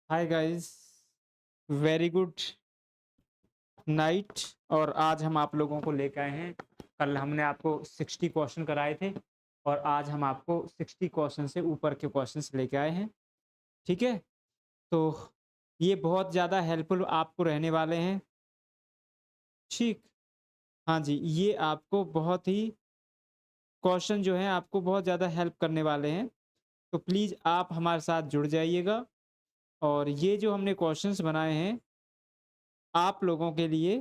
Hi guys, very good night. और आज हम आप लोगों को लेके आए हैं। कल हमने आपको 60 क्वेश्चन कराए थे और आज हम आपको 60 क्वेश्चन से ऊपर के क्वेश्चंस लेके आए हैं। ठीक है, तो ये बहुत ज़्यादा हेल्पफुल आपको रहने वाले हैं। ठीक, हाँ जी, ये आपको बहुत ही क्वेश्चन जो है आपको बहुत ज़्यादा हेल्प करने वाले हैं। तो प्लीज़ आप हमारे साथ जुड़ जाइएगा। और ये जो हमने क्वेश्चंस बनाए हैं आप लोगों के लिए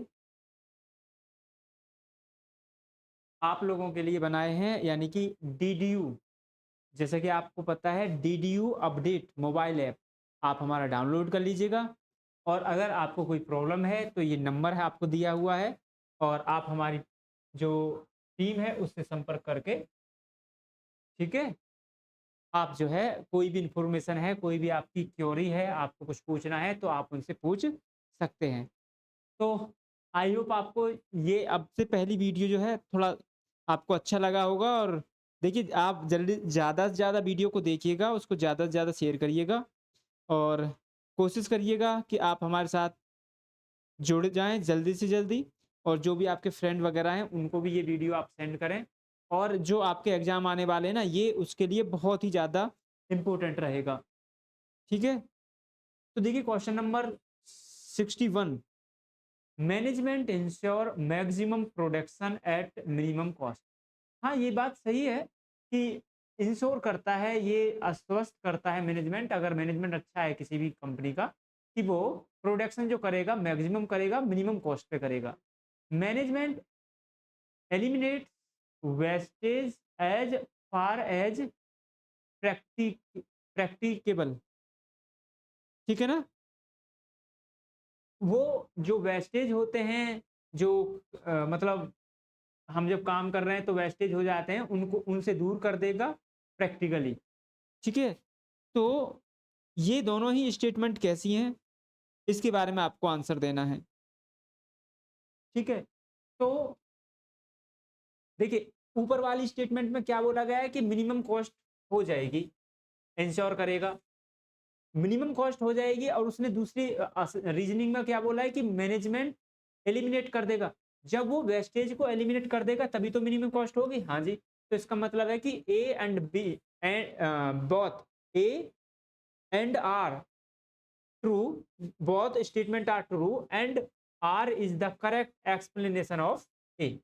बनाए हैं, यानी कि डीडीयू। जैसे कि आपको पता है डीडीयू अपडेट मोबाइल ऐप आप हमारा डाउनलोड कर लीजिएगा। और अगर आपको कोई प्रॉब्लम है तो ये नंबर है आपको दिया हुआ है और आप हमारी जो टीम है उससे संपर्क करके, ठीक है, आप जो है कोई भी इंफॉर्मेशन है, कोई भी आपकी क्वेरी है, आपको कुछ पूछना है तो आप उनसे पूछ सकते हैं। तो आई होप आपको ये अब से पहली वीडियो जो है थोड़ा आपको अच्छा लगा होगा। और देखिए, आप जल्दी ज़्यादा से ज़्यादा वीडियो को देखिएगा, उसको ज़्यादा से ज़्यादा शेयर करिएगा और कोशिश करिएगा कि आप हमारे साथ जुड़ जाएँ जल्दी से जल्दी। और जो भी आपके फ्रेंड वगैरह हैं उनको भी ये वीडियो आप सेंड करें। और जो आपके एग्ज़ाम आने वाले हैं ना, ये उसके लिए बहुत ही ज़्यादा इम्पोर्टेंट रहेगा। ठीक है? तो देखिए question number 61, management ensure maximum production at minimum cost. हाँ, ये बात सही है कि इंश्योर करता है, ये आश्वस्त करता है मैनेजमेंट, अगर मैनेजमेंट अच्छा है किसी भी कंपनी का, कि वो प्रोडक्शन जो करेगा मैक्सिमम करेगा, मिनिमम कॉस्ट पे करेगा। Management eliminate wastage as far as practicable. ठीक है ना? वो जो वेस्टेज होते हैं, जो मतलब हम जब काम कर रहे हैं तो वेस्टेज हो जाते हैं, उनको उनसे दूर कर देगा प्रैक्टिकली। ठीक है? तो ये दोनों ही स्टेटमेंट कैसी हैं, इसके बारे में आपको आंसर देना है। ठीक है? तो देखिए, ऊपर वाली स्टेटमेंट में क्या बोला गया है कि मिनिमम कॉस्ट हो जाएगी, इंश्योर करेगा। मिनिमम कॉस्ट हो जाएगी और उसने दूसरी रीजनिंग में क्या बोला है कि मैनेजमेंट एलिमिनेट कर देगा। जब वो वेस्टेज को एलिमिनेट कर देगा तभी तो मिनिमम कॉस्ट होगी। हाँ जी, तो इसका मतलब है कि A and B and both A and R true, both statement are true and R is the correct explanation of A.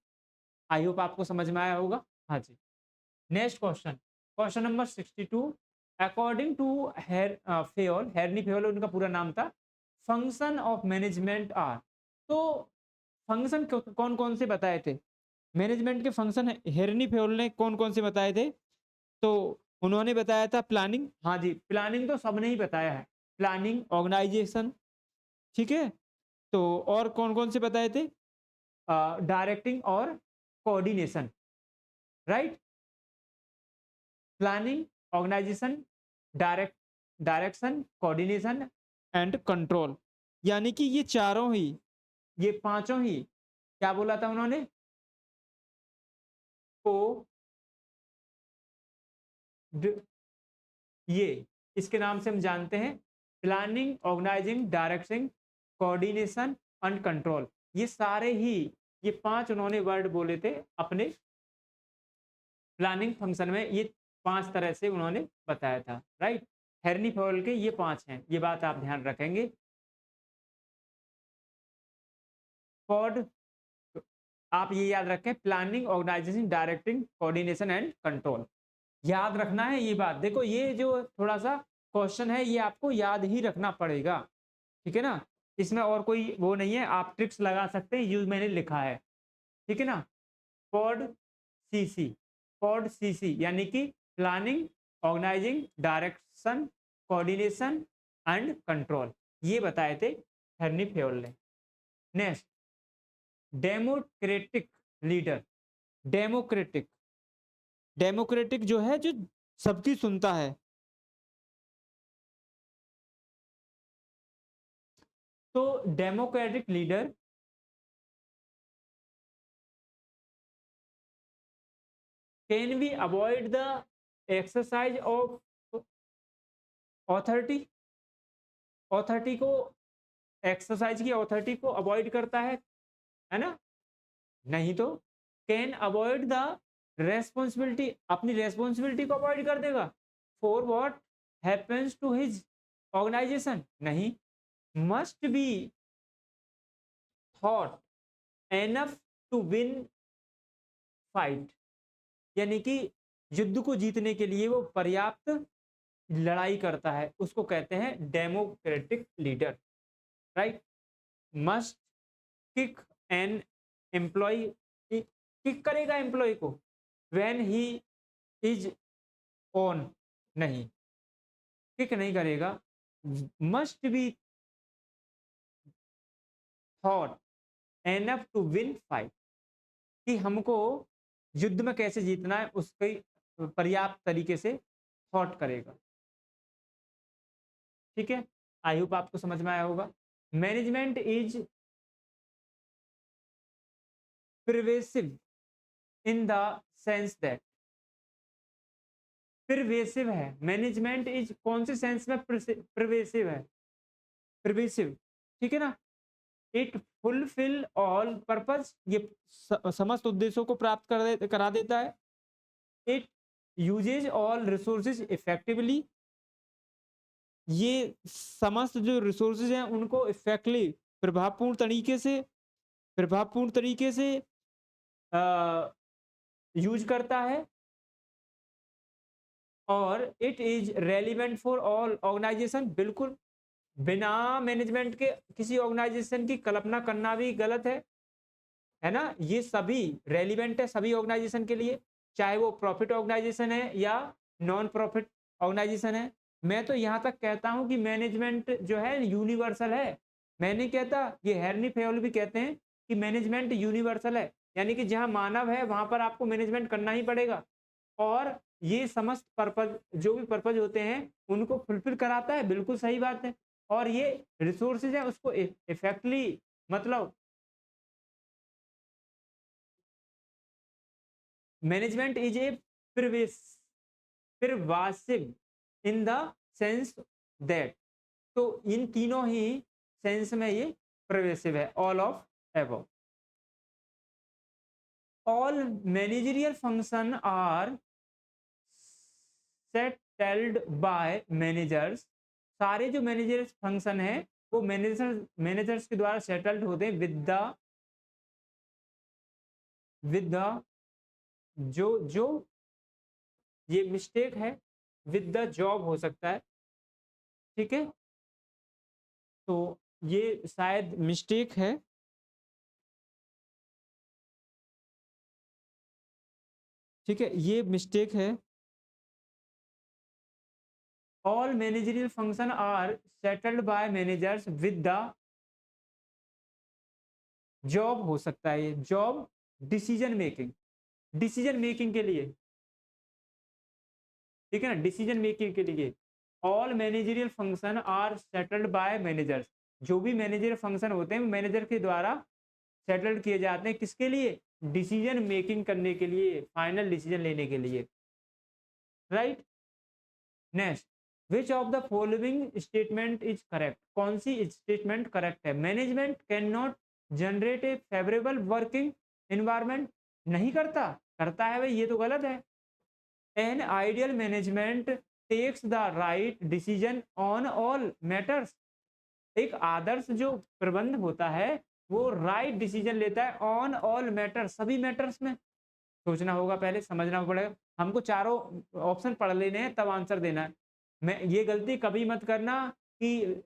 I hope आपको समझ में आया होगा। हाँ जी, next question, question number 62, according to Fayol, हेरनी फेयोल उनका पूरा नाम था, फंक्शन ऑफ मैनेजमेंट आर। तो फंक्शन कौन कौन से बताए थे मैनेजमेंट के फंक्शन? हेरनी फेयोल ने कौन कौन से बताए थे? तो उन्होंने बताया था प्लानिंग। हाँ जी, प्लानिंग तो सबने ही बताया है, प्लानिंग, ऑर्गेनाइजेशन। ठीक है, तो और कौन कौन से बताए थे? डायरेक्टिंग और coordination, right? Planning, organisation, direct direction, coordination and control. यानी कि ये चारों ही, ये पांचों ही, क्या बोला था उन्होंने? को ये इसके नाम से हम जानते हैं, planning, organising, directing, coordination and control. ये सारे ही, ये पांच उन्होंने वर्ड बोले थे अपने प्लानिंग फंक्शन में। ये पांच तरह से उन्होंने बताया था, राइट? हेरनी फॉल के ये पांच हैं, ये बात आप ध्यान रखेंगे। कॉड, आप ये याद रखें, planning, organisation, directing, coordination and control. याद रखना है ये बात। देखो, ये जो थोड़ा सा क्वेश्चन है ये आपको याद ही रखना पड़ेगा। ठीक है ना? इसमें और कोई वो नहीं है, आप ट्रिक्स लगा सकते हैं, यूज मैंने लिखा है। ठीक है ना? पॉड सीसी, पॉड सीसी यानी कि planning, organising, direction, coordination and control, ये बताए थे हेरनी फेयोल ने। Next, democratic leader. Democratic, democratic जो है, जो सबकी सुनता है। तो democratic leader can be avoid the exercise of authority. Authority को, एक्सरसाइज की ऑथोरिटी को अवॉइड करता है ना? नहीं तो कैन अवॉइड द रेस्पॉन्सिबिलिटी, अपनी रेस्पॉन्सिबिलिटी को अवॉइड कर देगा for what happens to his organisation? नहीं। Must be thought enough to win fight, यानी कि युद्ध को जीतने के लिए वो पर्याप्त लड़ाई करता है, उसको कहते हैं democratic leader, right? Must kick an employ, kick करेगा एम्प्लॉय को व्हेन ही इज ऑन, नहीं, किक नहीं करेगा। Must be thought enough to win fight, कि हमको युद्ध में कैसे जीतना है उसकी पर्याप्त तरीके से थॉट करेगा। ठीक है, आई होप आपको समझ में आया होगा। Management is pervasive in the sense that, pervasive है मैनेजमेंट इज, कौन से सेंस में प्रिवेसिव है? प्रिवेसिव, ठीक है ना? इट फुलफिल ऑल पर्पस, ये समस्त उद्देश्यों को प्राप्त करा देता है। It uses all resources effectively, ये समस्त जो रिसोर्सेज हैं उनको इफेक्टली, प्रभावपूर्ण तरीके से यूज करता है। और it is relevant for all organisation, बिल्कुल बिना मैनेजमेंट के किसी ऑर्गेनाइजेशन की कल्पना करना भी गलत है ना? ये सभी रेलिवेंट है सभी ऑर्गेनाइजेशन के लिए, चाहे वो प्रॉफिट ऑर्गेनाइजेशन है या नॉन प्रॉफिट ऑर्गेनाइजेशन है। मैं तो यहाँ तक कहता हूँ कि मैनेजमेंट जो है यूनिवर्सल है। मैं नहीं कहता, ये हेरनी फेयोल भी कहते हैं कि मैनेजमेंट यूनिवर्सल है, यानी कि जहाँ मानव है वहां पर आपको मैनेजमेंट करना ही पड़ेगा। और ये समस्त पर्पज, जो भी पर्पज होते हैं उनको फुलफिल कराता है, बिल्कुल सही बात है। और ये रिसोर्सेज है उसको इफेक्टली, मतलब management is a pervasive in the sense that, तो इन तीनों ही सेंस में ये प्रवेसिव है, all of above. All managerial function are settled by managers, सारे जो मैनेजर फंक्शन है वो मैनेजर्स के द्वारा सेटल्ड होते हैं विद द जो ये मिस्टेक है, विद द जॉब हो सकता है, ठीक है? तो ये शायद मिस्टेक है, ठीक है, ये मिस्टेक है। All managerial function are settled by managers with the job हो सकता है, ये जॉब डिसीजन मेकिंग के लिए, ठीक है ना? डिसीजन मेकिंग के लिए all managerial function are settled by managers, जो भी मैनेजरियल फंक्शन होते हैं मैनेजर के द्वारा सेटल्ड किए जाते हैं, किसके लिए? डिसीजन मेकिंग करने के लिए, फाइनल डिसीजन लेने के लिए, right? Next, which of the following statement is correct, कौन सी स्टेटमेंट करेक्ट है? Management can not generate a favourable working environment, नहीं करता, करता है भाई, ये तो गलत है। An ideal management takes the right decision on all matters, एक आदर्श जो प्रबंध होता है वो राइट डिसीजन लेता है ऑन ऑल मैटर्स, सभी मैटर्स में। सोचना होगा, पहले समझना पड़ेगा, हमको चारों ऑप्शन पढ़ लेने हैं तब आंसर देना है। मैं ये गलती कभी मत करना कि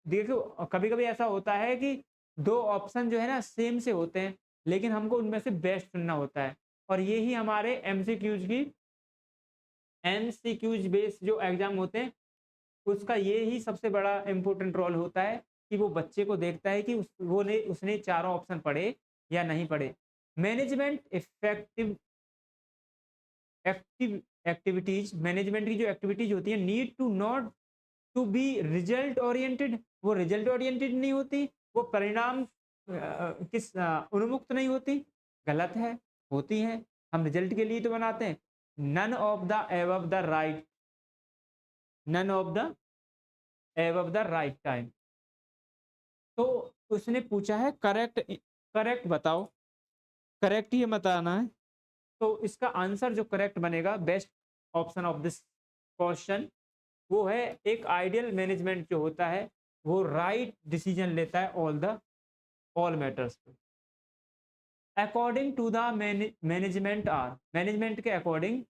देखो कभी कभी ऐसा होता है कि दो ऑप्शन जो है ना सेम से होते हैं, लेकिन हमको उनमें से बेस्ट चुनना होता है। और ये ही हमारे एमसीक्यूज बेस्ड जो एग्जाम होते हैं उसका ये ही सबसे बड़ा इम्पोर्टेंट रोल होता है कि वो बच्चे को देखता है कि उसने चारों ऑप्शन पढ़े या नहीं पढ़े। Management effective active activities, management की जो एक्टिविटीज होती है need to not to be result oriented, वो रिजल्ट ओरिएंटेड नहीं होती, वो परिणाम उन्मुक्त नहीं होती, गलत है, होती है, हम रिजल्ट के लिए तो बनाते हैं। None of the above the right, none of the above the right time. तो उसने पूछा है करेक्ट करेक्ट बताओ, करेक्ट ही बताना है। तो इसका आंसर जो करेक्ट बनेगा, best option of this question, वो है एक आइडियल मैनेजमेंट जो होता है वो राइट डिसीजन लेता है ऑल मैटर्स पे। According to the management are, management के अकॉर्डिंग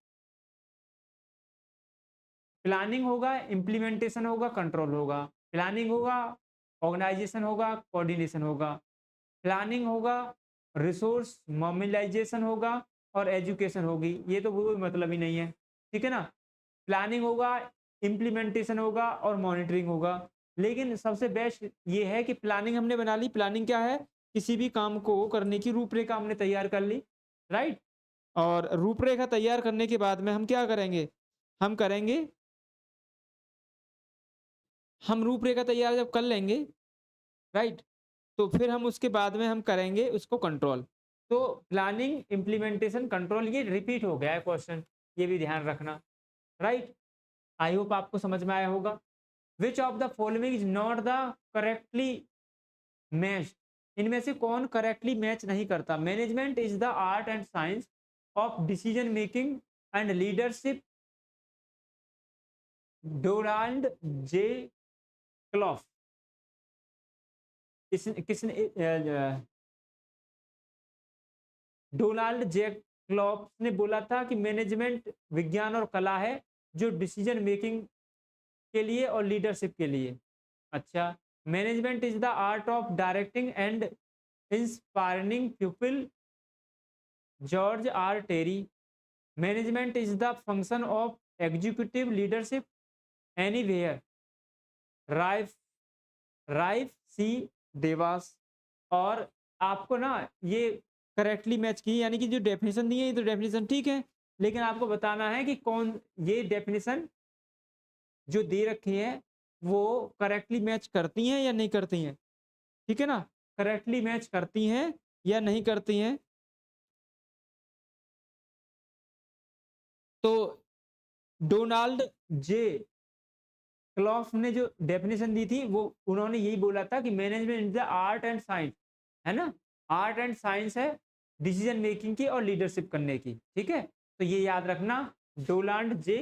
प्लानिंग होगा, इम्प्लीमेंटेशन होगा, कंट्रोल होगा। प्लानिंग होगा, ऑर्गेनाइजेशन होगा, कोऑर्डिनेशन होगा। प्लानिंग होगा, रिसोर्स मोबिलाइजेशन होगा और एजुकेशन होगी। ये तो कोई मतलब ही नहीं है, ठीक है ना। प्लानिंग होगा, इम्प्लीमेंटेशन होगा और मॉनिटरिंग होगा। लेकिन सबसे बेस्ट ये है कि प्लानिंग हमने बना ली। प्लानिंग क्या है? किसी भी काम को करने की रूपरेखा हमने तैयार कर ली, राइट। और रूपरेखा तैयार करने के बाद में हम क्या करेंगे? हम करेंगे, हम रूपरेखा तैयार जब कर लेंगे, राइट, तो फिर हम उसके बाद में हम करेंगे उसको कंट्रोल। तो प्लानिंग, इम्प्लीमेंटेशन, कंट्रोल, ये रिपीट हो गया है क्वेश्चन, ये भी ध्यान रखना, राइट। आई होप आपको समझ में आया होगा। Which of the following is not the correctly match, इनमें से कौन करेक्टली मैच नहीं करता? Management is the art and science of decision making and leadership, Donald J Clough. किसने डोनाल्ड जे क्लॉफ ने बोला था कि मैनेजमेंट विज्ञान और कला है जो डिसीजन मेकिंग के लिए और लीडरशिप के लिए। अच्छा, management is the art of directing and inspiring people, George R Terry. Management is the function of executive leadership, anywhere, Ralph Ralph C Davis. और आपको ना ये करेक्टली मैच की, यानी कि जो डेफिनेशन दी है ये तो डेफिनेशन ठीक है, लेकिन आपको बताना है कि कौन ये डेफिनेशन जो दे रखी है वो करेक्टली मैच करती हैं या नहीं करती हैं, ठीक है ना। करेक्टली मैच करती हैं या नहीं करती हैं। तो डोनाल्ड जे क्लॉफ ने जो डेफिनेशन दी थी वो उन्होंने यही बोला था कि management is the art and science, है ना। आर्ट एंड साइंस है डिसीजन मेकिंग की और लीडरशिप करने की, ठीक है। तो ये याद रखना, डोनाल्ड जे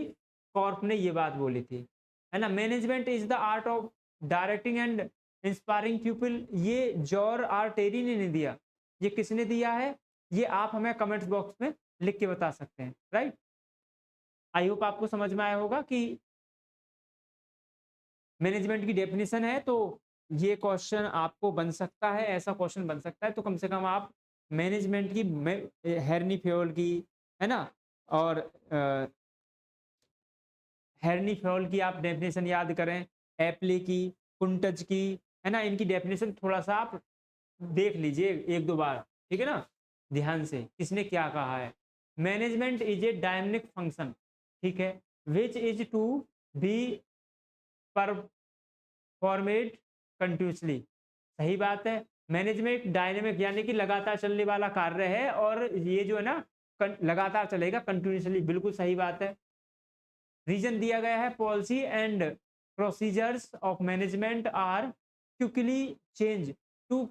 कॉर्प ने ये बात बोली थी, है ना। Management is the art of directing and inspiring people, ये जॉर्ज आर टेरी ने नहीं दिया। ये किसने दिया है? ये आप हमें कमेंट्स बॉक्स में लिख के बता सकते हैं, राइट। आई होप आपको समझ में आया होगा कि मैनेजमेंट की डेफिनेशन है। तो ये क्वेश्चन आपको बन सकता है, ऐसा क्वेश्चन बन सकता है। तो कम से कम आप मैनेजमेंट की हेरनी फ्योल की, है ना, और हेरनी फ्योल की आप डेफिनेशन याद करें, एप्ली की, कुंटज की, है ना, इनकी डेफिनेशन थोड़ा सा आप देख लीजिए एक दो बार, ठीक है ना, ध्यान से किसने क्या कहा है। Management is a dynamic function, ठीक है, which is to be format continuously. सही बात है। मैनेजमेंट डायनेमिक यानी कि लगातार चलने वाला कार्य है, और ये जो है ना लगातार चलेगा कंटिन्यूसली, बिल्कुल सही बात है। रीजन दिया गया है, policy and procedures of management are quickly change to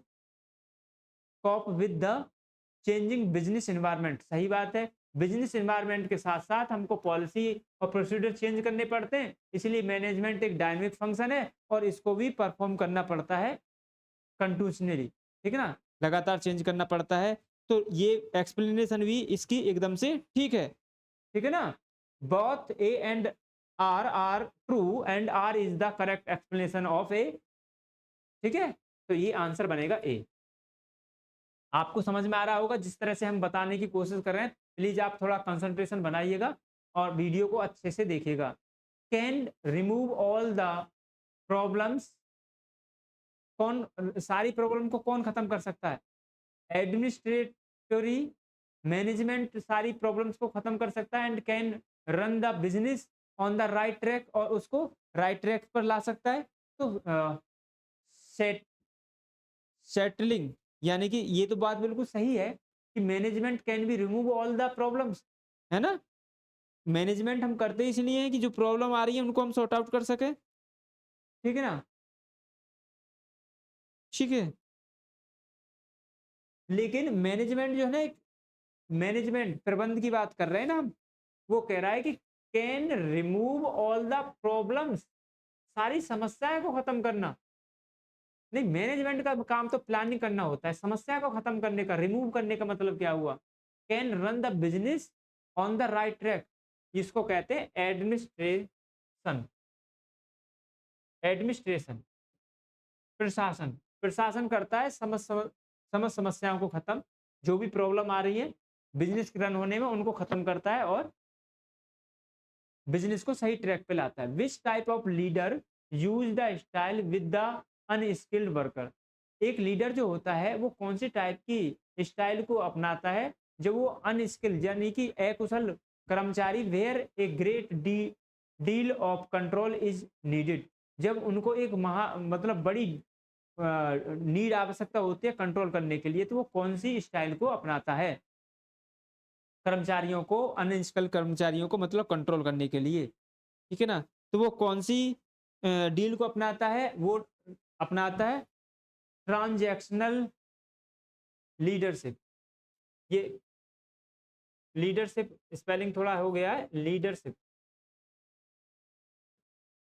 cope with the changing business environment. सही बात है। बिजनेस एनवायरनमेंट के साथ साथ हमको पॉलिसी और प्रोसीजर चेंज करने पड़ते हैं, इसलिए मैनेजमेंट एक डायनेमिक फंक्शन है और इसको भी परफॉर्म करना पड़ता है कंटिन्यूसली, ठीक है ना, लगातार चेंज करना पड़ता है। तो ये एक्सप्लेनेशन भी इसकी एकदम से ठीक है, ठीक है ना। Both A and R are true and R is the correct explanation of A, ठीक है। तो ये आंसर बनेगा ए। आपको समझ में आ रहा होगा जिस तरह से हम बताने की कोशिश कर रहे हैं। प्लीज आप थोड़ा कंसंट्रेशन बनाइएगा और वीडियो को अच्छे से देखिएगा। Can remove all the problems, कौन सारी प्रॉब्लम को कौन खत्म कर सकता है? एडमिनिस्ट्रेटरी मैनेजमेंट सारी प्रॉब्लम्स को खत्म कर सकता है, and can run the business on the right track, और उसको राइट ट्रैक पर ला सकता है। तो सेट सेटलिंग, यानी कि ये तो बात बिल्कुल सही है कि management can be remove all the problems, है ना। मैनेजमेंट हम करते इसलिए हैं कि जो प्रॉब्लम आ रही है उनको हम सॉर्ट आउट कर सके, ठीक है ना? ठीक है। लेकिन मैनेजमेंट जो है ना, एक मैनेजमेंट प्रबंध की बात कर रहे हैं ना हम, वो कह रहा है कि can remove all the problems, सारी समस्याएं को खत्म करना। नहीं, मैनेजमेंट का काम तो प्लानिंग करना होता है, समस्या को खत्म करने का, रिमूव करने का मतलब क्या हुआ? Can run the business on the right track, इसको कहते हैं एडमिनिस्ट्रेशन। एडमिनिस्ट्रेशन प्रशासन, प्रशासन करता है समस्त समस्याओं को खत्म, जो भी प्रॉब्लम आ रही है बिजनेस रन होने में, उनको खत्म करता है और बिजनेस को सही ट्रैक पे लाता है। Which type of leader use the style with the unskilled worker, एक लीडर जो होता है वो कौन सी टाइप की स्टाइल को अपनाता है जब वो अनस्किल्ड यानी कि अकुशल कर्मचारी, where a great deal of control is needed, जब उनको एक महा मतलब बड़ी नीड आवश्यकता होती है कंट्रोल करने के लिए, तो वो कौन सी स्टाइल को अपनाता है कर्मचारियों को, अनस्किल्ड कर्मचारियों को मतलब कंट्रोल करने के लिए, ठीक है ना? तो वो कौन सी डील को अपनाता है? वो अपनाता है ट्रांजैक्शनल लीडरशिप। ये लीडरशिप स्पेलिंग थोड़ा हो गया है, लीडरशिप,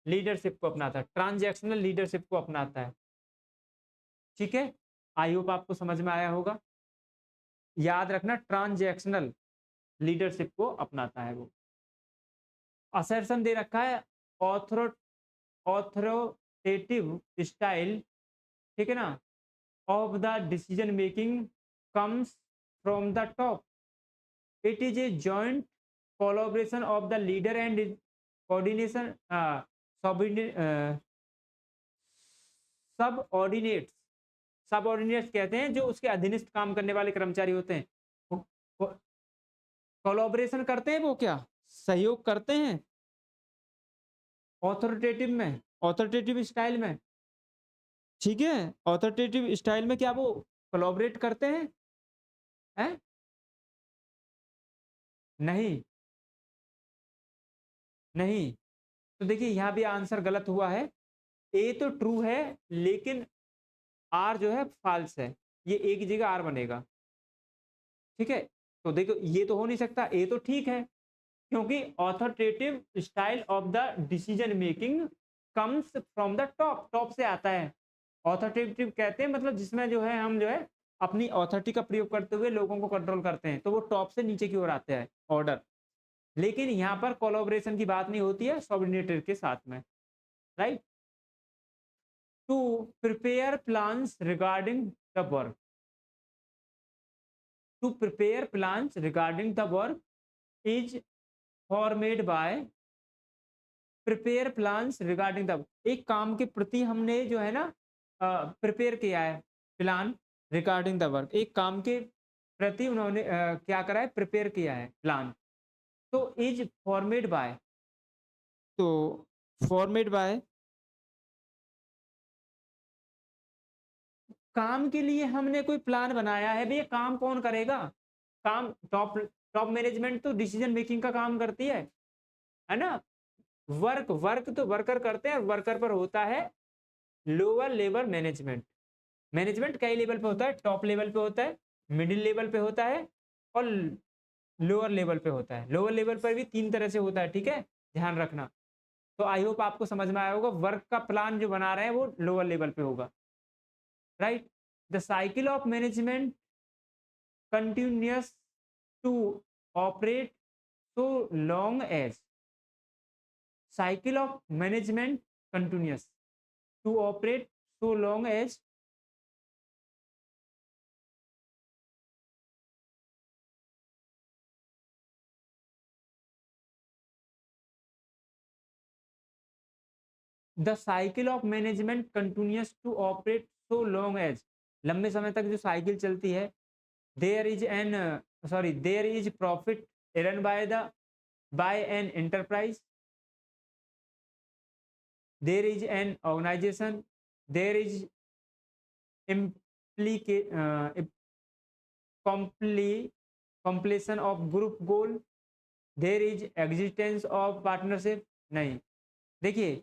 लीडरशिप को अपनाता है, ट्रांजैक्शनल लीडरशिप को अपनाता है। ठीक है, आई होप आपको समझ में आया होगा। याद रखना, ट्रांजैक्शनल लीडरशिप को अपनाता है वो। असर्शन दे रखा है ऑथरो ऑथोरेटिव स्टाइल, ठीक है ना, of the decision making comes from the top, it is a joint collaboration of the leader and coordination subordinates, subordinates कहते हैं जो उसके अधीनस्थ काम करने वाले कर्मचारी होते हैं। कोलैबोरेशन करते हैं, वो क्या सहयोग करते हैं ऑथोरिटेटिव में, ऑथोरिटेटिव स्टाइल में, ठीक है, ऑथोरिटेटिव स्टाइल में क्या वो कोलैबोरेट करते हैं? हैं? नहीं, नहीं। तो देखिए यहाँ भी आंसर गलत हुआ है। ए तो ट्रू है, लेकिन आर जो है फाल्स है, ये ए की जगह आर बनेगा। ठीक है, तो देखो ये तो हो नहीं सकता, ए तो ठीक है, क्योंकि authoritative style of the decision making comes from the top, top से आता है। ऑथोरिटेटिव कहते हैं मतलब जिसमें जो है हम जो है अपनी ऑथोरिटी का प्रयोग करते हुए लोगों को कंट्रोल करते हैं, तो वो टॉप से नीचे की ओर आते हैं ऑर्डर। लेकिन यहाँ पर कोलैबोरेशन की बात नहीं होती है सबऑर्डिनेटेड के साथ में, right? To prepare plans regarding the work, to prepare plans regarding the work is formed by, prepare plans regarding the, एक काम के प्रति हमने जो है ना प्रिपेयर किया है प्लान रिगार्डिंग द वर्क, एक काम के प्रति उन्होंने क्या करा है, प्रिपेयर किया है प्लान, तो इज फॉर्मेड बाय, तो फॉर्मेड बाय, काम के लिए हमने कोई प्लान बनाया है, भैया काम कौन करेगा? काम टॉप, टॉप मैनेजमेंट तो डिसीजन मेकिंग का काम करती है ना? वर्क, वर्क तो वर्कर करते हैं, वर्कर पर होता है लोअर लेवल मैनेजमेंट। मैनेजमेंट कई लेवल पे होता है, टॉप लेवल पे होता है, मिडिल लेवल पे होता है और लोअर लेवल पे होता है। लोअर लेवल पर भी तीन तरह से होता है, ठीक है, ध्यान रखना। तो आई होप आपको समझ में आया होगा, वर्क का प्लान जो बना रहे हैं वो लोअर लेवल पे होगा, right? The cycle of management continuous to operate so long as, cycle of management continuous to operate so long as the cycle of management continuous to operate so long as, लंबे समय तक जो cycle चलती है, there is an there is profit earned by an enterprise, there is an organization, there is implica completion of group goal, there is existence of partnership। नहीं, देखिए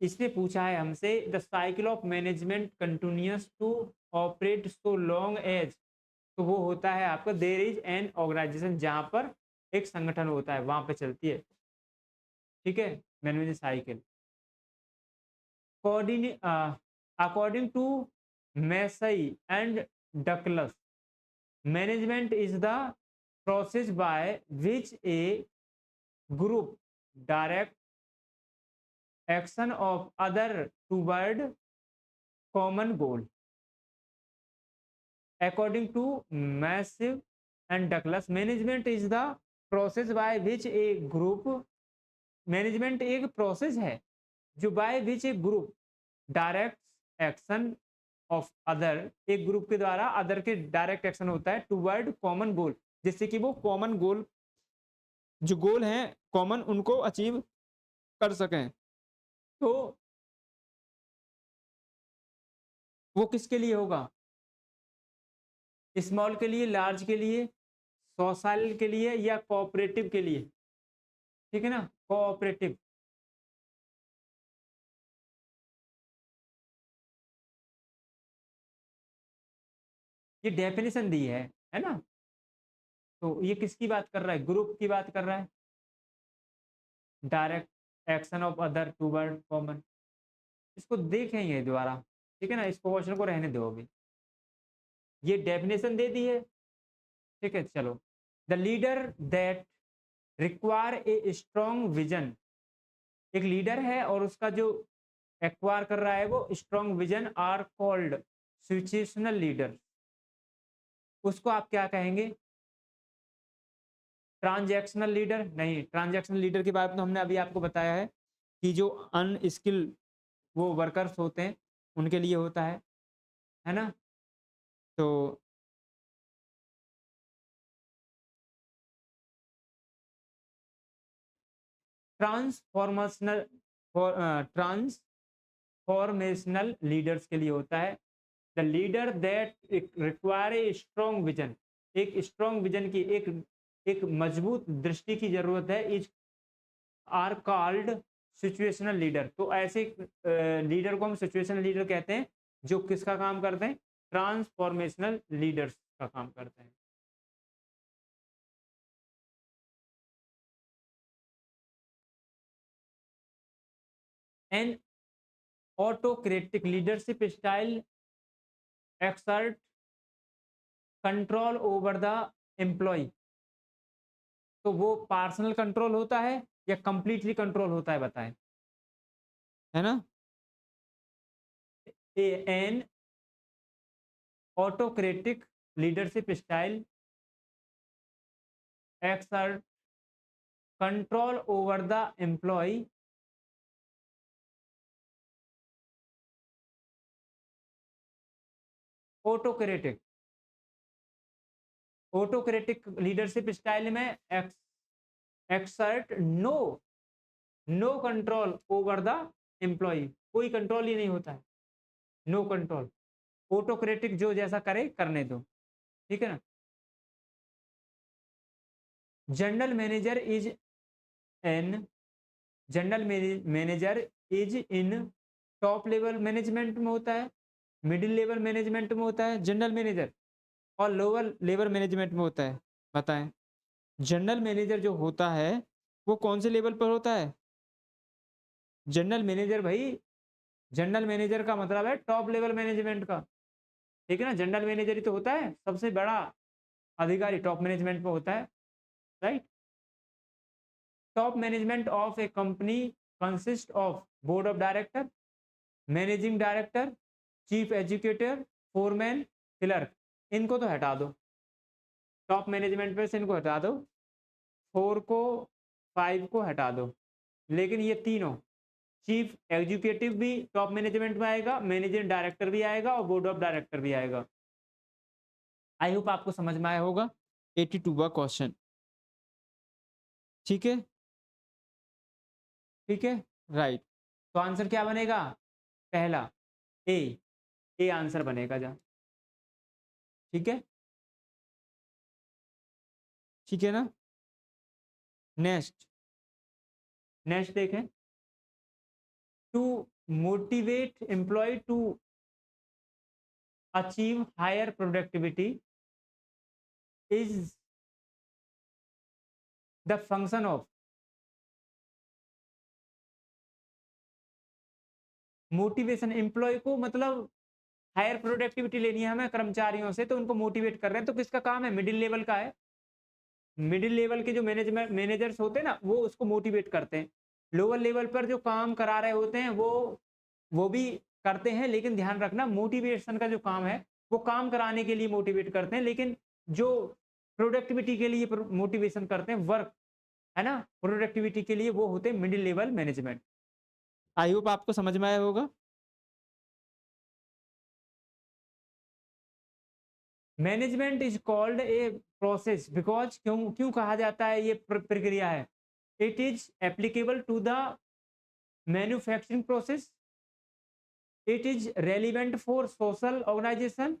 इसने पूछा है हमसे the cycle of management continuous to operate so long as, तो वो होता है आपका देयर इज एन ऑर्गेनाइजेशन, जहां पर एक संगठन होता है वहां पे चलती है। ठीक है, management cycle according to Massie and Douglas, management is the process by which a group direct action of other toward common goal. According to Massive and Douglas, management is the process by which a group, management एक process है जो bye which a group direct action of other, एक group के द्वारा other के direct action होता है toward common गोल, जिससे कि वो कॉमन गोल, जो गोल हैं कॉमन, उनको अचीव कर सकें। तो वो किसके लिए होगा? स्मॉल के लिए, लार्ज के लिए, सोशल के लिए, या कोऑपरेटिव के लिए? ठीक है ना, कोऑपरेटिव। ये डेफिनेशन दी है ना? तो ये किसकी बात कर रहा है? ग्रुप की बात कर रहा है। Direct action of other toward common, इसको देखेंगे दोबारा। ठीक है ना, इस क्वेश्चन को रहने दो अभी, ये डेफिनेशन दे दी है। ठीक है, चलो। The leader that require a strong vision, एक लीडर है और उसका जो एक्वायर कर रहा है वो strong vision, are called situational leader. उसको आप क्या कहेंगे? ट्रांजैक्शनल लीडर नहीं, ट्रांजैक्शनल लीडर के बारे में तो हमने अभी आपको बताया है कि जो अनस्किल वो वर्कर्स होते हैं उनके लिए होता है ना? तो ट्रांसफॉर्मेशनल ट्रांसफॉर्मेशनल लीडर्स के लिए होता है। The leader that require a strong vision, एक स्ट्रॉन्ग विजन की, एक मजबूत दृष्टि की जरूरत है, is are called situational leader. तो ऐसे लीडर को हम सिचुएशनल लीडर कहते हैं, जो किसका काम करते हैं? ट्रांसफॉर्मेशनल लीडर्स का काम करते हैं। An autocratic leadership style exert control over the employ, तो वो पार्सनल कंट्रोल होता है या कंप्लीटली कंट्रोल होता है, बताएं। है ना? An autocratic leadership style exert control over the employ autocratic, autocratic leadership style में exert no control over the employ, कोई कंट्रोल ही नहीं होता है, नो कंट्रोल। ऑटोक्रेटिक जो जैसा करे करने दो। ठीक है ना? General manager is an general manager is in top level management में होता है, मिडिल लेवल मैनेजमेंट में होता है जनरल मैनेजर, और लोअर लेवल मैनेजमेंट में होता है, बताएं। जनरल मैनेजर जो होता है वो कौन से लेवल पर होता है? जनरल मैनेजर भाई, जनरल मैनेजर का मतलब है टॉप लेवल मैनेजमेंट का। ठीक है ना, जनरल मैनेजर ही तो होता है सबसे बड़ा अधिकारी, टॉप मैनेजमेंट पे होता है, right? Top management of A company consist of board of director, managing director, chief educator, foreman, clerk. इनको तो हटा दो, टॉप मैनेजमेंट पे से इनको हटा दो, फोर को, फाइव को हटा दो, लेकिन ये तीनों, चीफ एग्जीक्यूटिव भी टॉप मैनेजमेंट में आएगा, मैनेजिंग डायरेक्टर भी आएगा, और बोर्ड ऑफ डायरेक्टर भी आएगा। आई होप आपको समझ में आया होगा 82 का क्वेश्चन। ठीक है, ठीक है, राइट। तो आंसर क्या बनेगा? पहला, ए, ए आंसर बनेगा जा। ठीक है, ठीक है ना? नेक्स्ट, नेक्स्ट देखें। To motivate employ to achieve higher productivity is the function of motivation. Employ को मतलब हायर प्रोडक्टिविटी लेनी है हमें कर्मचारियों से, तो उनको मोटिवेट कर रहे हैं, तो किसका काम है? मिडिल लेवल का है। मिडिल लेवल के जो मैनेजमेंट मैनेजर्स होते हैं ना, वो उसको मोटिवेट करते हैं। लोअर लेवल पर जो काम करा रहे होते हैं वो भी करते हैं, लेकिन ध्यान रखना मोटिवेशन का जो काम है वो काम कराने के लिए मोटिवेट करते हैं, लेकिन जो प्रोडक्टिविटी के लिए मोटिवेशन करते हैं, वर्क है ना, प्रोडक्टिविटी के लिए वो होते हैं middle level management. I hope आपको समझ में आया होगा। Management is called a process because क्यों क्यों कहा जाता है ये प्रक्रिया है? It is applicable to the manufacturing process, it is relevant for social organisation,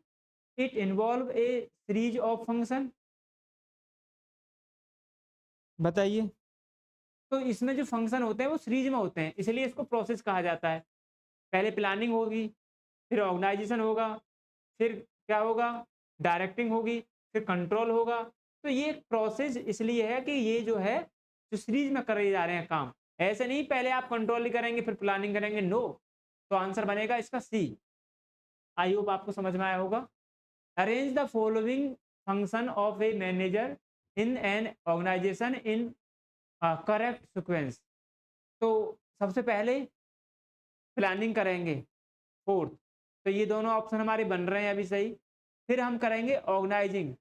it involve a series of function. बताइए। तो इसमें जो फंक्शन होते हैं वो सीरीज में होते हैं, इसलिए इसको प्रोसेस कहा जाता है। पहले प्लानिंग होगी, फिर ऑर्गेनाइजेशन होगा, फिर क्या होगा? डायरेक्टिंग होगी, फिर कंट्रोल होगा। तो ये प्रोसेस इसलिए है कि ये जो है जो सीरीज में करे जा रहे हैं काम, ऐसे नहीं पहले आप कंट्रोल करेंगे फिर प्लानिंग करेंगे, नो। तो आंसर बनेगा इसका सी। आई होप आपको समझ में आया होगा। Arrange the following function of a manager in an organisation in correct sequence. तो सबसे पहले प्लानिंग करेंगे, फोर्थ। तो ये दोनों ऑप्शन हमारे बन रहे हैं अभी सही। फिर हम करेंगे ऑर्गेनाइजिंग,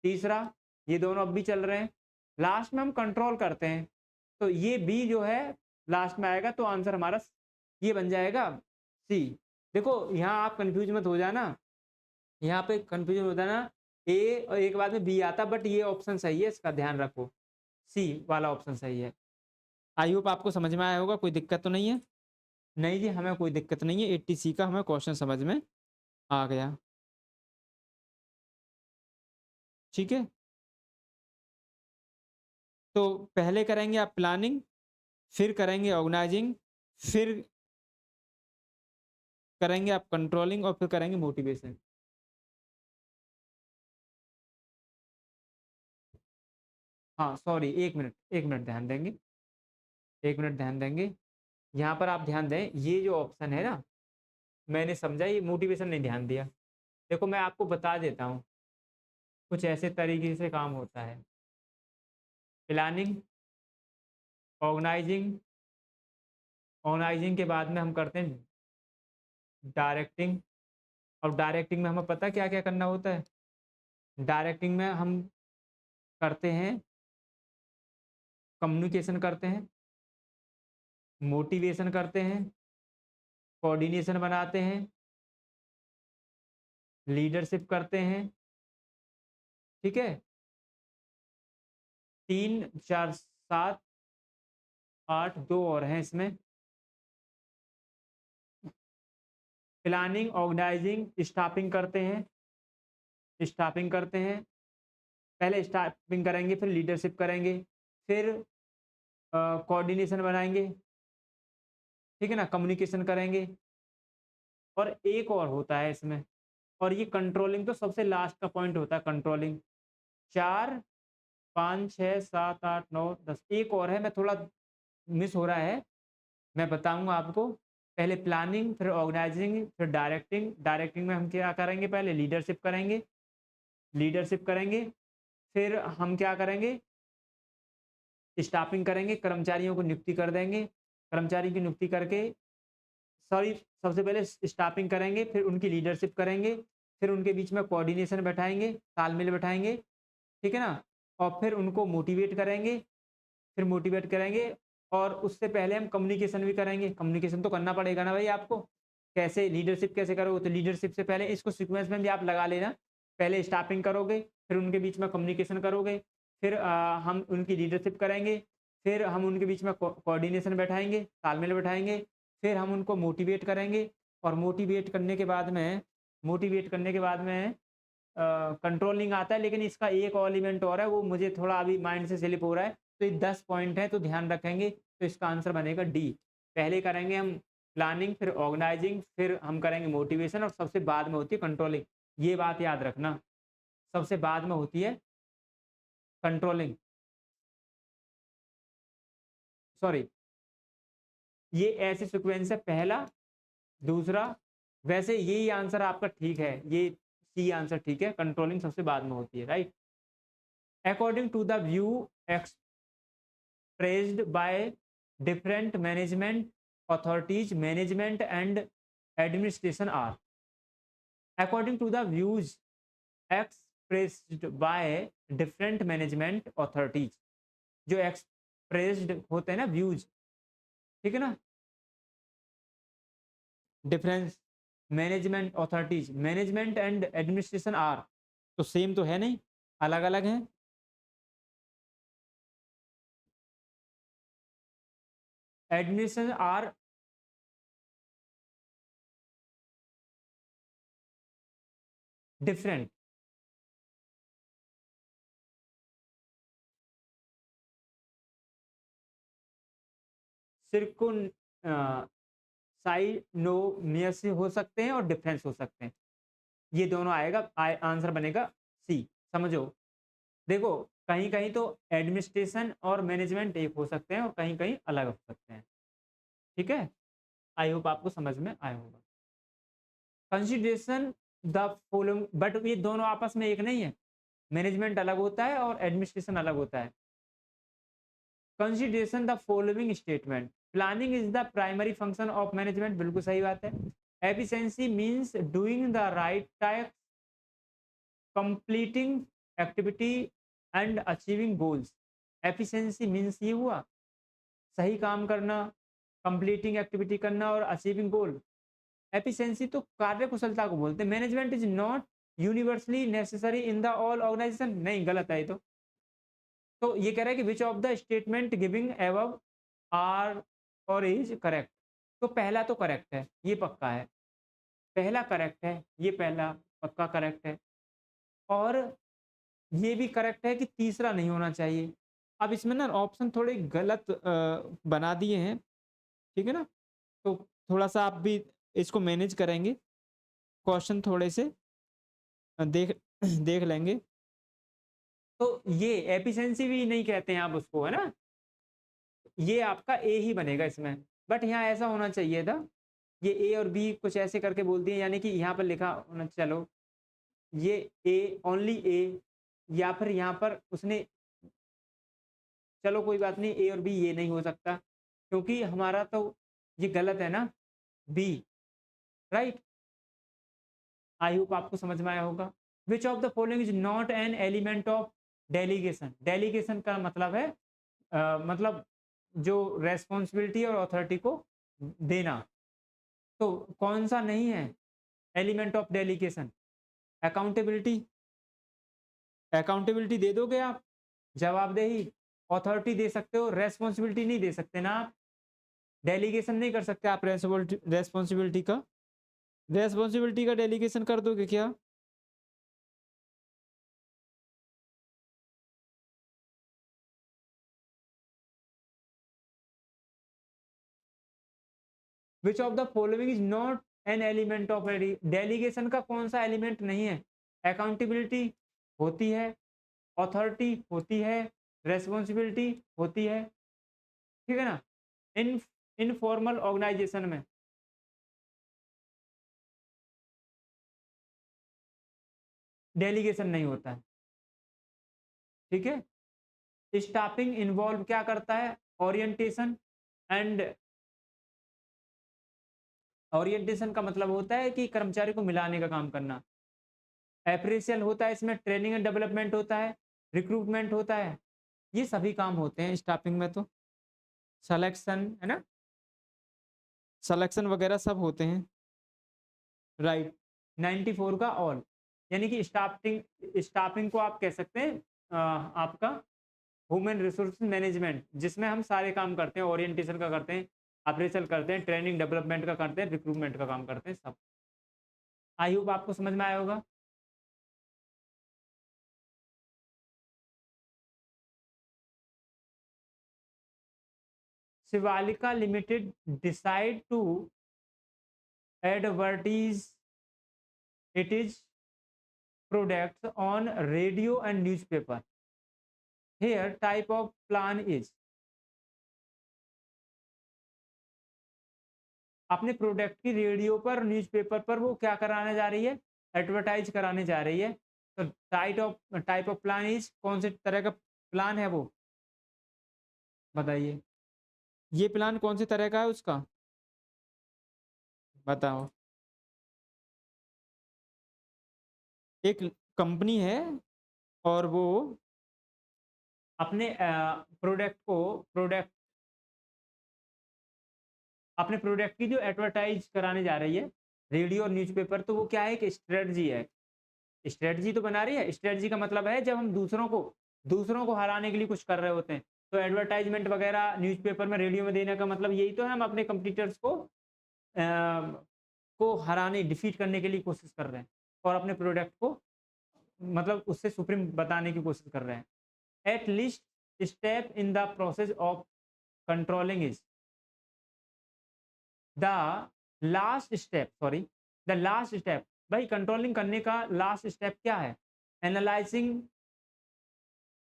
तीसरा। ये दोनों अब भी चल रहे हैं। लास्ट में हम कंट्रोल करते हैं, तो ये बी जो है लास्ट में आएगा, तो आंसर हमारा ये बन जाएगा सी। देखो यहाँ आप कंफ्यूज मत हो जाना, यहाँ पे कंफ्यूजन होता है ना, ए और एक बाद में बी आता, बट ये ऑप्शन सही है, इसका ध्यान रखो, सी वाला ऑप्शन सही है। आई होप आपको समझ में आया होगा, कोई दिक्कत तो नहीं है? नहीं जी, हमें कोई दिक्कत नहीं है, 80C का हमें क्वेश्चन समझ में आ गया। ठीक है, तो पहले करेंगे आप प्लानिंग, फिर करेंगे ऑर्गेनाइजिंग, फिर करेंगे आप कंट्रोलिंग और फिर करेंगे मोटिवेशन। हाँ सॉरी, एक मिनट ध्यान देंगे, एक मिनट ध्यान देंगे। यहाँ पर आप ध्यान दें, ये जो ऑप्शन है ना, मैंने समझा ये मोटिवेशन नहीं ध्यान दिया। देखो मैं आपको बता देता हूँ, कुछ ऐसे तरीके से काम होता है। प्लानिंग, ऑर्गेनाइजिंग, ऑर्गेनाइजिंग के बाद में हम करते हैं डायरेक्टिंग, और डायरेक्टिंग में हमें पता क्या क्या करना होता है? डायरेक्टिंग में हम करते हैं कम्युनिकेशन करते हैं, मोटिवेशन करते हैं, कोऑर्डिनेशन बनाते हैं, लीडरशिप करते हैं। ठीक है, 3 4 7 8 2 और हैं इसमें। प्लानिंग, ऑर्गेनाइजिंग, स्टाफिंग करते हैं, स्टाफिंग करते हैं। पहले स्टाफिंग करेंगे, फिर लीडरशिप करेंगे, फिर कोऑर्डिनेशन बनाएंगे, ठीक है ना, कम्युनिकेशन करेंगे, और एक और होता है इसमें, और ये कंट्रोलिंग तो सबसे लास्ट का पॉइंट होता है, कंट्रोलिंग। 4 5 6 7 8 9 10, एक और है, मैं थोड़ा मिस हो रहा है, मैं बताऊंगा आपको। पहले प्लानिंग, फिर ऑर्गेनाइजिंग, फिर डायरेक्टिंग। डायरेक्टिंग में हम क्या करेंगे? पहले लीडरशिप करेंगे, लीडरशिप करेंगे, फिर हम क्या करेंगे? स्टाफिंग करेंगे, कर्मचारियों को नियुक्ति कर देंगे, कर्मचारी की नियुक्ति करके, सॉरी, सबसे पहले स्टाफिंग करेंगे, फिर उनकी लीडरशिप करेंगे, फिर उनके बीच में कोऑर्डिनेशन बैठाएंगे, तालमेल बैठाएंगे, ठीक है ना, और फिर उनको मोटिवेट करेंगे, फिर मोटिवेट करेंगे, और उससे पहले हम कम्युनिकेशन भी करेंगे। कम्युनिकेशन तो करना पड़ेगा ना भाई आपको। कैसे लीडरशिप कैसे करोगे? तो लीडरशिप से पहले इसको सीक्वेंस में भी आप लगा लेना, पहले स्टाफिंग करोगे, फिर उनके बीच में कम्युनिकेशन करोगे, फिर हम उनकी लीडरशिप करेंगे, फिर हम उनके बीच में कोऑर्डिनेशन बैठाएंगे, तालमेल बैठाएंगे, फिर हम उनको मोटिवेट करेंगे, और मोटिवेट करने के बाद में कंट्रोलिंग आता है, लेकिन इसका एक और एलिमेंट और है, वो मुझे थोड़ा अभी माइंड से स्लिप हो रहा है। तो ये 10 पॉइंट है, तो ध्यान रखेंगे, तो इसका आंसर बनेगा डी। पहले करेंगे हम प्लानिंग, फिर ऑर्गेनाइजिंग, फिर हम करेंगे मोटिवेशन और सबसे बाद में होती है कंट्रोलिंग। ये बात याद रखना, सबसे बाद में होती है कंट्रोलिंग, सॉरी, ये ऐसे सीक्वेंस है, पहला, दूसरा, वैसे यही आंसर आपका ठीक है, ये सी आंसर ठीक है, कंट्रोलिंग सबसे बाद में होती है, right. According to the view expressed by different management authorities, management and administration are, according to the views expressed by different management authorities, जो एक्सप्रेस्ड होते हैं ना व्यूज, ठीक है ना, difference, management authorities, management and administration are, तो same तो है नहीं, अलग अलग हैं। एडमिनिस्ट्रेशन आर डिफरेंट, सिर्कुन साइनोनियस हो सकते हैं और डिफरेंस हो सकते हैं, ये दोनों आएगा, आंसर बनेगा सी। समझो, देखो, कहीं कहीं तो एडमिनिस्ट्रेशन और मैनेजमेंट एक हो सकते हैं और कहीं कहीं अलग हो सकते हैं, ठीक है। आई होप आपको समझ में आया होगा। कंसिडरेशन द फॉलोइंग, बट ये दोनों आपस में एक नहीं है, मैनेजमेंट अलग होता है और एडमिनिस्ट्रेशन अलग होता है। Consideration the following statement, planning is the primary function of management, बिल्कुल सही बात है। Efficiency means doing the right task, completing activity and achieving goals. Efficiency means ये हुआ सही काम करना, कंप्लीटिंग एक्टिविटी करना और अचीविंग गोल। एफिशिएंसी तो कार्य कुशलता को बोलते हैं। Management is not universally necessary in the all organisation, नहीं, गलत है ये तो ये कह रहा है कि which of the statement giving above are or is correct, तो पहला तो करेक्ट है, ये पक्का है, पहला करेक्ट है, ये पहला पक्का करेक्ट है, और ये भी करेक्ट है कि तीसरा नहीं होना चाहिए। अब इसमें ना ऑप्शन थोड़े गलत बना दिए हैं, ठीक है ना, तो थोड़ा सा आप भी इसको मैनेज करेंगे, क्वेश्चन थोड़े से देख देख लेंगे। तो ये एफिशिएंसी भी नहीं कहते हैं आप उसको, है ना, ये आपका ए ही बनेगा इसमें, बट यहाँ ऐसा होना चाहिए था, ये ए और बी कुछ ऐसे करके बोल दिए, यानी कि यहाँ पर लिखा होना, चलो ये ए, ओनली ए, या फिर यहाँ पर उसने, चलो कोई बात नहीं, ए और बी ये नहीं हो सकता क्योंकि हमारा तो ये गलत है ना, बी, राइट। आई होप आपको समझ में आया होगा। Which of the following is not an element of delegation, delegation का मतलब है मतलब जो रेस्पॉन्सिबिलिटी और अथॉरिटी को देना, तो कौन सा नहीं है element of delegation? Accountability, accountability दे दोगे आप, जवाबदेही, अथॉरिटी दे सकते हो, रेस्पॉन्सिबिलिटी नहीं दे सकते ना आप, डेलीगेशन नहीं कर सकते आप रेस्पॉन्सिबिलिटी का, रेस्पॉन्सिबिलिटी का डेलीगेशन कर दोगे क्या? विच of the following is not an element of delegation का कौन सा एलिमेंट नहीं है? अकाउंटेबिलिटी होती है, अथॉरिटी होती है, रेस्पॉन्सिबिलिटी होती है, ठीक है ना। इन इनफॉर्मल ऑर्गेनाइजेशन में डेलीगेशन नहीं होता है, ठीक है। स्टाफिंग इन्वॉल्व क्या करता है? ओरिएंटेशन एंड, ओरिएंटेशन का मतलब होता है कि कर्मचारी को मिलाने का काम करना। एप्रेसियल होता है, इसमें ट्रेनिंग एंड डेवलपमेंट होता है, रिक्रूटमेंट होता है, ये सभी काम होते हैं स्टाफिंग में। तो सिलेक्शन, है ना, सिलेक्शन वगैरह सब होते हैं, राइट। 94 का ऑल, यानी कि स्टाफिंग, स्टाफिंग को आप कह सकते हैं आपका ह्यूमन रिसोर्स मैनेजमेंट, जिसमें हम सारे काम करते हैं, ओरिएंटेशन का करते हैं, अप्रेजल करते हैं, ट्रेनिंग डेवलपमेंट का करते हैं, रिक्रूटमेंट का काम करते हैं, सब। आई होप आपको समझ में आया होगा। Shivalika limited decide to advertise it is products on radio and newspaper. Here type of plan is, अपने प्रोडक्ट की रेडियो पर न्यूज़पेपर पर वो क्या कराने जा रही है, एडवर्टाइज कराने जा रही है। तो टाइप ऑफ प्लान इज, कौन से तरह का प्लान है वो बताइए, ये प्लान कौन से तरह का है उसका बताओ। एक कंपनी है और वो अपने प्रोडक्ट अपने प्रोडक्ट की जो एडवर्टाइज कराने जा रही है रेडियो और न्यूज़पेपर, तो वो क्या है, एक स्ट्रेटजी है। स्ट्रेटजी तो बना रही है। स्ट्रेटजी का मतलब है जब हम दूसरों को हराने के लिए कुछ कर रहे होते हैं, तो एडवर्टाइजमेंट वगैरह न्यूज़पेपर में, रेडियो में देने का मतलब यही तो है, हम अपने कंपटीटर्स को हराने, डिफीट करने के लिए कोशिश कर रहे हैं और अपने प्रोडक्ट को मतलब उससे सुप्रीम बताने की कोशिश कर रहे हैं। At least step in the process of controlling is the last step. भाई कंट्रोलिंग करने का लास्ट स्टेप क्या है, analysing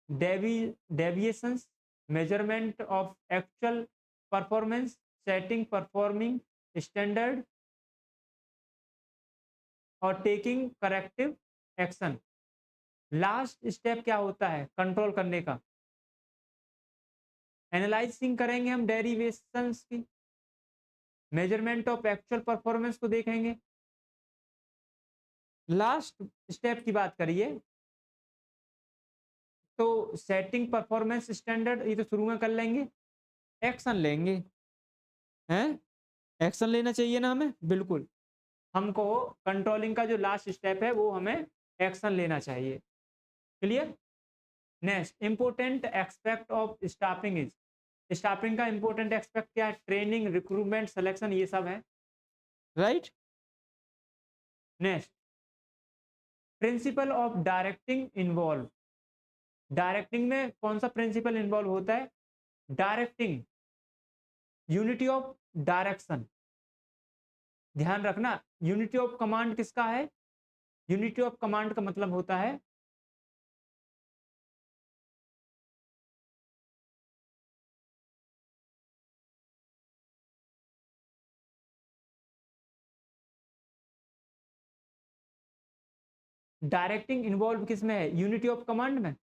deviations, measurement of actual performance, setting performing standard और taking corrective action. Last step क्या होता है कंट्रोल करने का, एनालाइजिंग करेंगे हम डेरिवेशंस की, मेजरमेंट ऑफ एक्चुअल परफॉर्मेंस को देखेंगे। लास्ट स्टेप की बात करिए तो सेटिंग परफॉर्मेंस स्टैंडर्ड, ये तो शुरू में कर लेंगे, एक्शन लेंगे हैं, एक्शन लेना चाहिए ना हमें, बिल्कुल। हमको कंट्रोलिंग का जो लास्ट स्टेप है वो हमें एक्शन लेना चाहिए। Clear. Next important expect of staffing is, staffing का इंपॉर्टेंट एक्सपेक्ट क्या है, ट्रेनिंग, रिक्रूटमेंट, सिलेक्शन, ये सब है, right. Next principle of directing involve, directing में कौन सा प्रिंसिपल इन्वॉल्व होता है, डायरेक्टिंग, यूनिटी ऑफ डायरेक्शन। ध्यान रखना यूनिटी ऑफ कमांड किसका है, यूनिटी ऑफ कमांड का मतलब होता है डायरेक्टिंग इन्वॉल्व किस में है, यूनिटी ऑफ कमांड में।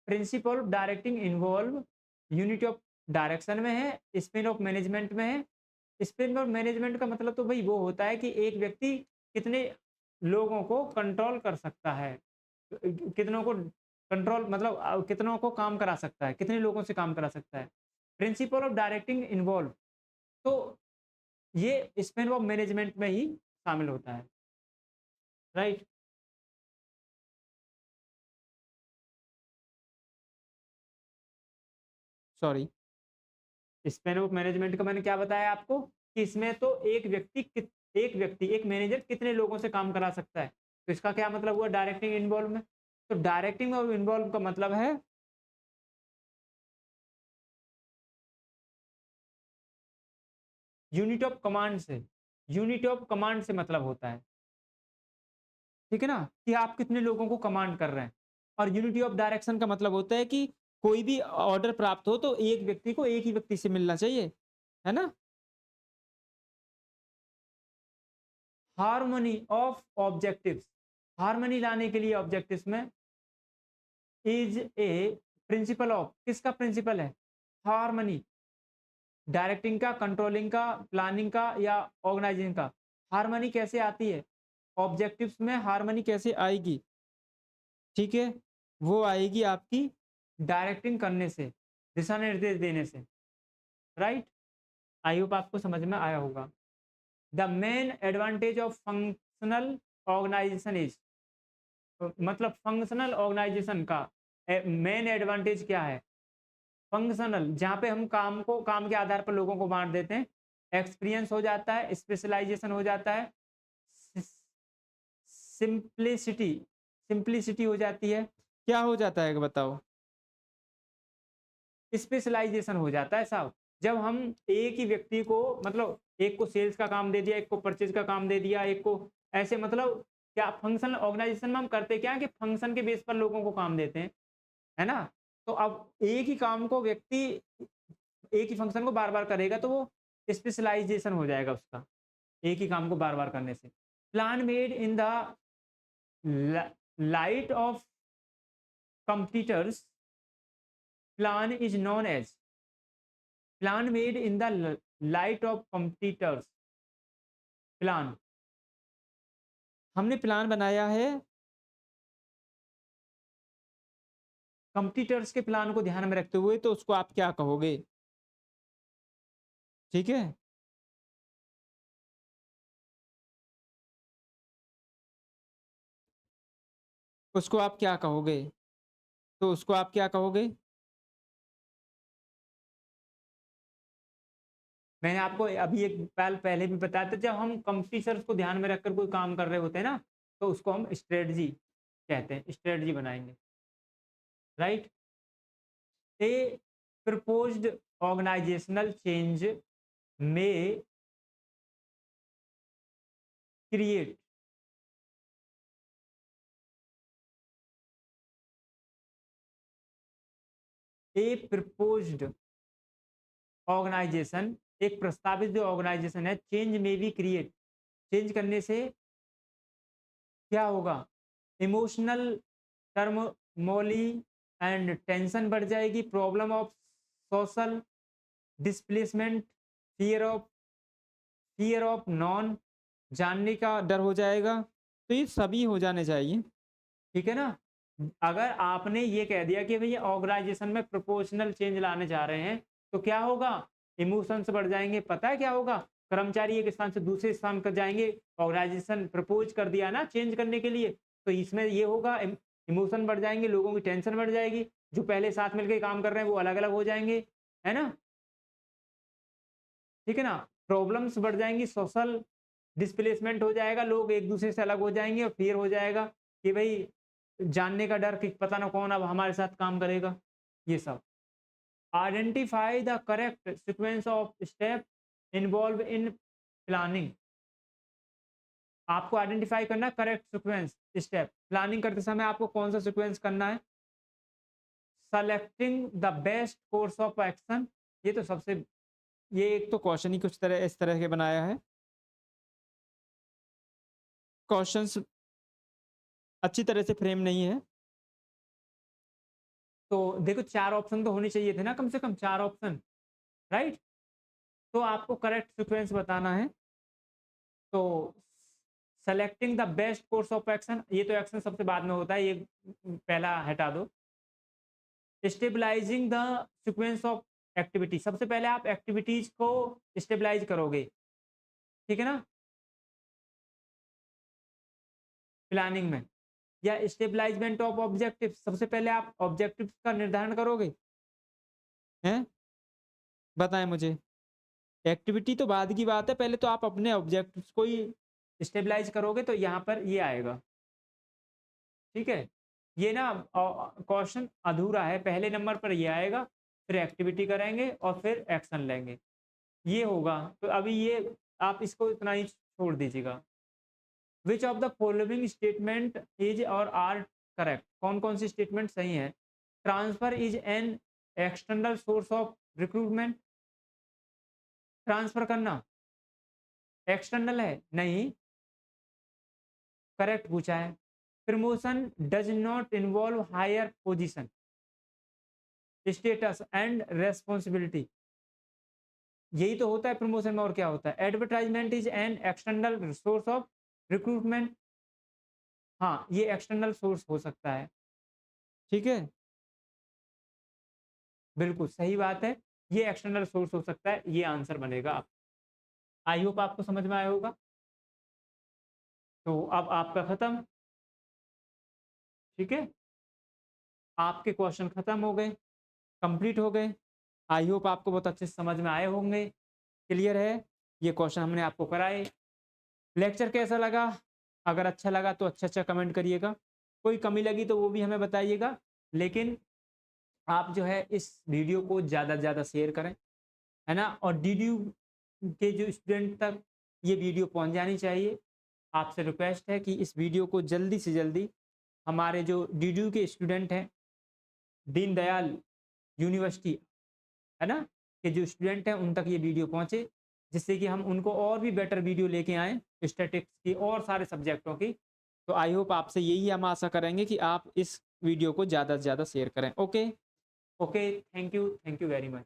Principle of directing involve unity of direction में है, स्पेन ऑफ मैनेजमेंट में है। स्पेन ऑफ मैनेजमेंट का मतलब तो भाई वो होता है कि एक व्यक्ति कितने लोगों को कंट्रोल कर सकता है, कितनों को कंट्रोल मतलब कितनों को काम करा सकता है, कितने लोगों से काम करा सकता है। प्रिंसिपल ऑफ डायरेक्टिंग इन्वॉल्व, तो ये स्पेन ऑफ मैनेजमेंट में ही शामिल होता है, right. Sorry, span of management का मैंने क्या बताया आपको कि इसमें तो एक मैनेजर कितने लोगों से काम करा सकता है, तो इसका क्या मतलब हुआ डायरेक्टिंग इन्वॉल्व में। तो डायरेक्टिंग और इन्वॉल्व का मतलब है यूनिट ऑफ कमांड से, यूनिट ऑफ कमांड से मतलब होता है, ठीक है ना, कि आप कितने लोगों को कमांड कर रहे हैं। और यूनिटी ऑफ डायरेक्शन का मतलब होता है कि कोई भी ऑर्डर प्राप्त हो तो एक व्यक्ति को एक ही व्यक्ति से मिलना चाहिए, है ना। हार्मनी ऑफ ऑब्जेक्टिव्स, हार्मनी लाने के लिए ऑब्जेक्टिव्स में इज ए प्रिंसिपल ऑफ, किसका प्रिंसिपल है, हार्मनी, डायरेक्टिंग का, कंट्रोलिंग का, प्लानिंग का या ऑर्गेनाइजिंग का। हार्मनी कैसे आती है, ऑब्जेक्टिव्स में हार्मनी कैसे आएगी, ठीक है, वो आएगी आपकी डायरेक्टिंग करने से, दिशा निर्देश देने से, राइट। आई होप आपको समझ में आया होगा। The main advantage of functional organisation is, मतलब फंक्शनल ऑर्गेनाइजेशन का मेन एडवांटेज क्या है, फंक्शनल, जहाँ पे हम काम के आधार पर लोगों को बांट देते हैं, एक्सपीरियंस हो जाता है, स्पेशलाइजेशन हो जाता है, सिंप्लिसिटी, सिंप्लिसिटी हो जाती है, क्या हो जाता है बताओ, स्पेशलाइजेशन हो जाता है साहब। जब हम एक ही व्यक्ति को मतलब एक को सेल्स का काम दे दिया, एक को परचेज का काम दे दिया, एक को ऐसे मतलब क्या फंक्शनल ऑर्गेनाइजेशन में हम करते क्या है कि फंक्शन के बेस पर लोगों को काम देते हैं, है ना? तो अब एक ही काम को व्यक्ति एक ही फंक्शन को बार-बार करेगा तो वो स्पेशलाइज़ेशन हो जाएगा उसका, एक ही काम को बार-बार करने से। Plan made in the law light of competitors plan is known as plan made in the light of competitors plan। हमने प्लान बनाया है कंपटीटर्स के प्लान को ध्यान में रखते हुए, तो उसको आप क्या कहोगे? ठीक है, उसको आप क्या कहोगे? तो उसको आप क्या कहोगे? मैंने आपको अभी एक पल पहले भी बताया था, जब हम कंपटीटर्स को ध्यान में रखकर कोई काम कर रहे होते हैं ना, तो उसको हम स्ट्रेटजी कहते हैं, स्ट्रेटजी बनाएंगे, राइट? ए प्रपोज्ड ऑर्गेनाइजेशनल चेंज में क्रिएट ए प्रपोज्ड ऑर्गेनाइजेशन, एक प्रस्तावित जो ऑर्गेनाइजेशन है, चेंज में बी क्रिएट, चेंज करने से क्या होगा? इमोशनल टर्मोली एंड टेंशन बढ़ जाएगी, problem of social displacement, fear of non, जानने का डर हो जाएगा। तो ये सभी हो जाने चाहिए, ठीक है ना? अगर आपने ये कह दिया कि भैया ऑर्गेनाइजेशन में प्रोपोर्शनल चेंज लाने जा रहे हैं, तो क्या होगा? इमोशंस बढ़ जाएँगे, पता है क्या होगा? कर्मचारी एक स्थान से दूसरे स्थान पर जाएँगे, ऑर्गेनाइजेशन प्रपोज़ कर दिया ना चेंज करने के लिए, तो इसमें ये होगा इमोशन बढ़ जाएँगे, लोगों की टेंशन बढ़ जाएगी, जो पहले साथ मिलके काम कर रहे हैं वो अलग-अलग हो जाएँगे, है ना? ठीक है ना? प्रॉब्लम्स बढ़ जाएँगी, सोशल डिस्प्लेसमेंट हो जाएगा, लोग एक-दूसरे से अलग हो जाएँगे और फिर हो जाएगा कि भई जानने का डर कि पता ना कौन अब हमारे साथ काम करेगा, ये सब। Identify the correct sequence of step involve in planning. आपको आइडेंटिफाई करना है करेक्ट सीक्वेंस स्टेप। प्लानिंग करते समय आपको कौन सा सीक्वेंस करना है? Selecting the best course of action, ये तो सबसे ये एक तो क्वेश्चन ही कुछ तरह इस तरह के बनाया है। क्वेश्चंस अच्छी तरह से फ्रेम नहीं है। तो देखो 4 ऑप्शन तो होने चाहिए थे ना, कम से कम 4 ऑप्शन, राइट? तो आपको करेक्ट सीक्वेंस बताना है। तो selecting the best course of action, ये तो एक्शन सबसे बाद में होता है, ये पहला हटा दो। Stabilising the sequence of activity, सबसे पहले आप एक्टिविटीज को स्टेबलाइज करोगे, ठीक है ना? प्लानिंग में, या स्टेबलाइजमेंट ऑफ ऑब्जेक्टिव, सबसे पहले आप ऑब्जेक्टिव्स का निर्धारण करोगे, हैं? बताएं मुझे। एक्टिविटी तो बाद की बात है, पहले तो आप अपने ऑब्जेक्टिव्स को ही स्टेबलाइज करोगे, तो यहाँ पर ये आएगा, ठीक है? ये ना क्वेश्चन अधूरा है, पहले नंबर पर ये आएगा, फिर एक्टिविटी करेंगे और फिर एक्शन लेंगे, ये होगा। तो अभी ये आप इसको इतना ही छोड़ दीजिएगा। Which of the following statement is or are correct, कौन कौन सी स्टेटमेंट सही है? Transfer is an external source of recruitment, transfer करना एक्सटर्नल है? नहीं, करेक्ट पूछा है। Promotion does not involve higher position, status and responsibility, यही तो होता है प्रमोशन में, और क्या होता है? Advertisement is an external source of recruitment, हाँ ये एक्सटर्नल सोर्स हो सकता है, ठीक है, बिल्कुल सही बात है, ये एक्सटर्नल सोर्स हो सकता है, ये आंसर बनेगा। आप आई होप आपको समझ में आया होगा। तो अब आपका खत्म, ठीक है, आपके क्वेश्चन खत्म हो गए, कंप्लीट हो गए। आई होप आपको बहुत अच्छे से समझ में आए होंगे, क्लियर है, ये क्वेश्चन हमने आपको कराए। लेक्चर कैसा लगा? अगर अच्छा लगा तो अच्छा कमेंट करिएगा, कोई कमी लगी तो वो भी हमें बताइएगा, लेकिन आप जो है इस वीडियो को ज़्यादा से ज़्यादा शेयर करें, है ना? और डीडीयू के जो स्टूडेंट तक ये वीडियो पहुँच जानी चाहिए। आपसे रिक्वेस्ट है कि इस वीडियो को जल्दी से जल्दी हमारे जो डीडीयू के स्टूडेंट हैं, दीनदयाल यूनिवर्सिटी, है ना? के जो स्टूडेंट हैं उन तक ये वीडियो पहुँचे, जिससे कि हम उनको और भी बेटर वीडियो लेके आएँ स्टैटिस्टिक्स की और सारे सब्जेक्टों की। तो आई होप आपसे यही हम आशा करेंगे कि आप इस वीडियो को ज़्यादा से ज़्यादा शेयर करें। Okay, okay, thank you very much.